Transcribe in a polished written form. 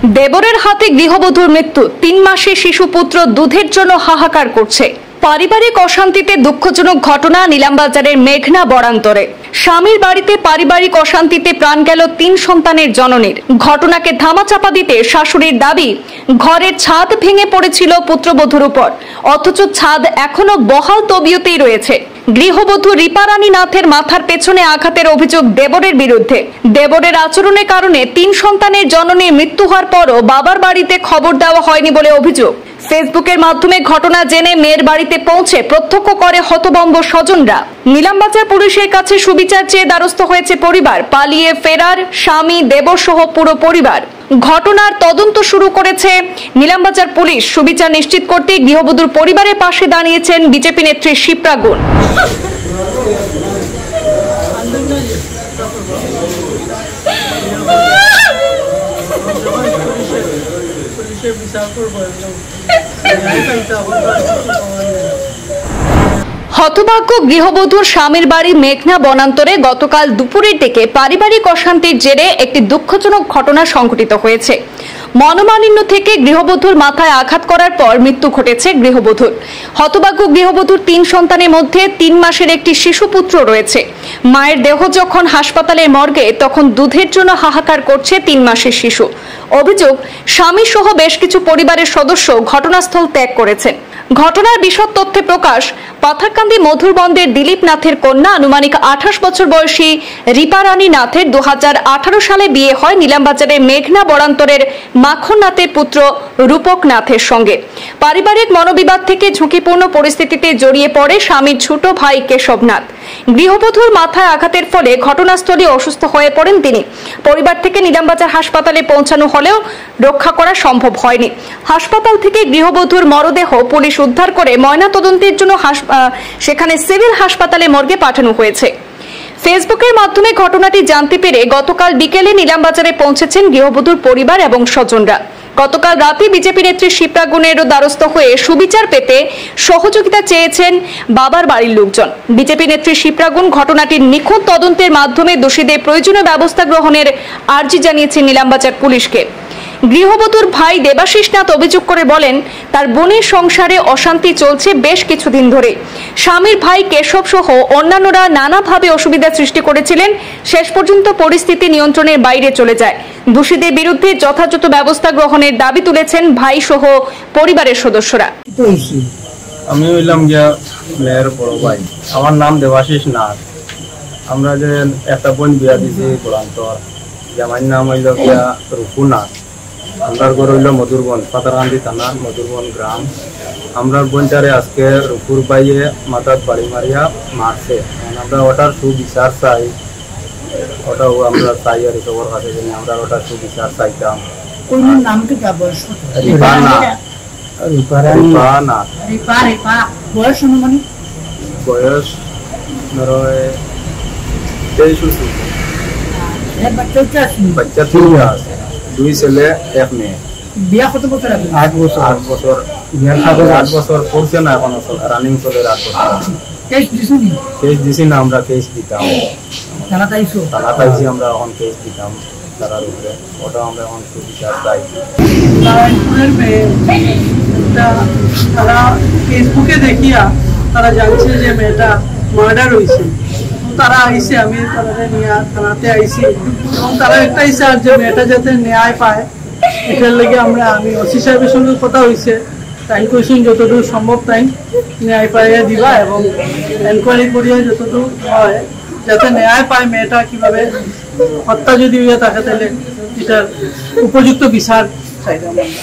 দেবরের হাতে গৃহবধূর মৃত্যু, 3 মাসের শিশুপুত্র দুধের জন্য হাহাকার করছে। পারিবারিক অশান্তিতে দুঃখজনক ঘটনা নীলামবাজারের মেঘনা বরান্তরে। স্বামীর বাড়িতে পারিবারিক অশান্তিতে প্রাণ গেল 3 সন্তানের জননীর। ঘটনাকে ধামাচাপা দিতে শাশুড়ির দাবি, ঘরের ছাদ ভেঙে পড়েছিল পুত্রবধূর উপর, অথচ ছাদ এখনো বহাল তবিয়তেই রয়েছে। গৃহবধূ রিপারানী নাথের মাথার পেছনে আঘাতের অভিযোগ দেবরের বিরুদ্ধে। দেবরের আচরণের কারণে 3 সন্তানের জননীর মৃত্যু হওয়ার পরও বাবার বাড়িতে খবর দেওয়া হয়নি বলে অভিযোগ। ফেসবুকের মাধ্যমে ঘটনা জেনে মেয়ের বাড়িতে পৌঁছে প্রত্যক্ষ করে হতভম্ব স্বজনরা। নীলামবাজার পুলিশের কাছে সুবিচার চেয়ে দ্বারস্থ হয়েছে পরিবার। পালিয়ে ফেরার স্বামী, দেবর সহ পুরো পরিবার। ঘটনার তদন্ত শুরু করেছে নীলামবাজার পুলিশ। সুবিচার নিশ্চিত করতে গৃহবধূর পরিবারের পাশে দাঁড়িয়েছেন বিজেপি নেত্রী শিপ্রা গুণ। হতভাগ্য গৃহবধূর স্বামীর বাড়ি মেঘনা বনান্তরে গতকাল দুপুরের দিকে পারিবারিক অশান্তির জেরে একটি দুঃখজনক ঘটনা সংঘটিত হয়েছে। মনোমালিন্য থেকে গৃহবধূর মাথায় আঘাত করার পর মৃত্যু ঘটেছে গৃহবধূর। হতভাগ্য গৃহবধূর 3 সন্তানের মধ্যে 3 মাসের একটি শিশুপুত্র রয়েছে। মায়ের দেহ যখন হাসপাতালের মর্গে, তখন দুধের জন্য হাহাকার করছে 3 মাসের শিশু। অভিযোগ, স্বামী সহ বেশ কিছু পরিবারের সদস্য ঘটনাস্থল ত্যাগ করেছেন। ঘটনার বিশদ তথ্যে প্রকাশ, পাথারকান্দি মধুরবন্দের দিলীপ নাথের কন্যা আনুমানিক 28 বছর বয়সী রিপারানী নাথের 2018 সালে বিয়ে হয় নীলামবাজারের মেঘনা বরান্তরের মাখন নাথের পুত্র রূপক নাথের সঙ্গে। পারিবারিক মনোবিবাদ থেকে ঝুঁকিপূর্ণ পরিস্থিতিতে জড়িয়ে পড়ে স্বামীর ছোট ভাই কেশব নাথ। গৃহবধূর মাথায় আঘাতের ফলে ঘটনাস্থলে অসুস্থ হয়ে পড়েন তিনি। পরিবার থেকে নীলামবাজার হাসপাতালে পৌঁছানো হলেও রক্ষা করা সম্ভব হয়নি। হাসপাতাল থেকে গৃহবধূর মরদেহ পুলিশ উদ্ধার করে ময়নাতদন্তের জন্য সেখানে সিভিল হাসপাতালে মর্গে পাঠানো হয়েছে। ফেসবুকের মাধ্যমে ঘটনাটি জানতে পেরে গতকাল বিকেলে নীলামবাজারে পৌঁছেছেন গৃহবধূর পরিবার এবং স্বজনরা। গতকাল রাতে বিজেপি নেত্রী শিপ্রা গুণেরও দ্বারস্থ হয়ে সুবিচার পেতে সহযোগিতা চেয়েছেন বাবার বাড়ির লোকজন। বিজেপি নেত্রী শিপ্রা গুণ ঘটনাটির নিখুঁত তদন্তের মাধ্যমে দোষীদের প্রয়োজনীয় ব্যবস্থা গ্রহণের আর্জি জানিয়েছেন নীলামবাজার পুলিশকে। গৃহবধূর ভাই দেবাশিস নাথ অভিযোগ করে বলেন, তার বোনের সংসারে অশান্তি চলছে বেশ কিছুদিন ধরে। স্বামীর ভাই কেশব সহ অন্যান্যরা নানাভাবে অসুবিধা সৃষ্টি করেছিলেন। শেষ পর্যন্ত পরিস্থিতি নিয়ন্ত্রণের বাইরে চলে যায়। দোষীদের বিরুদ্ধে যথাযথ ব্যবস্থা গ্রহণের দাবি তুলেছেন ভাই সহ পরিবারের সদস্যরা। আমি হইলাম গিয়া মেয়ের বড় ভাই, আমার নাম দেবাশিস নাথ। আমরা যে একটা বোন বিয়া দিছি বরান্তর, আমার নাম হইল গিয়া রূপু নাথ। আমরা ঘর হইল মধুরবন, পাতারকান্দি থানা মধুরবন গ্রাম। আমরা বোনটারে আজকে রূপুর বাইয়ে মাথার বাড়ি মারিয়া মারছে। আমরা ওটার সুবিচার চাই, ওটাও আমরা চাই আর সবার কাছে আমরা ওটার সুবিচার চাইতাম। বয়স ধরো 23, বাচ্চা 3 আছে, 2 ছেলে 1 মেয়ে। বিয়া কত বছর আগে? 8 বছর। 8 বছর পড়ছে না, এখন রানিং চলে 8 বছর। কেস দিছি না, আমরা কেস দিতাম থানাতে আমরা এখন কেস দিতাম তারার উপরে। ওটা আমরা এখন সুবিচার চাই। তারা ফেসবুকে দেখিয়া তারা জানছে যে মেয়েটা মার্ডার হয়েছে। তারা আইসে, আমি তাদের নিয়ে থানাতে আইসি এবং তারা একটা আইসে আর যে মেয়েটা যাতে ন্যায় পায় এটার লেগে আমি ওসি সাহেবের সঙ্গে কথা হয়েছে। তাই কোয়েশন যতদূর সম্ভব তাই ন্যায় পাইয়া দিবা এবং এনকোয়ারি করিয়া যতদূর হয় যাতে ন্যায় পায় মেয়েটা কিভাবে হত্যা যদি হইয়া থাকে তাহলে এটার উপযুক্ত বিচার চাইতাম আমরা।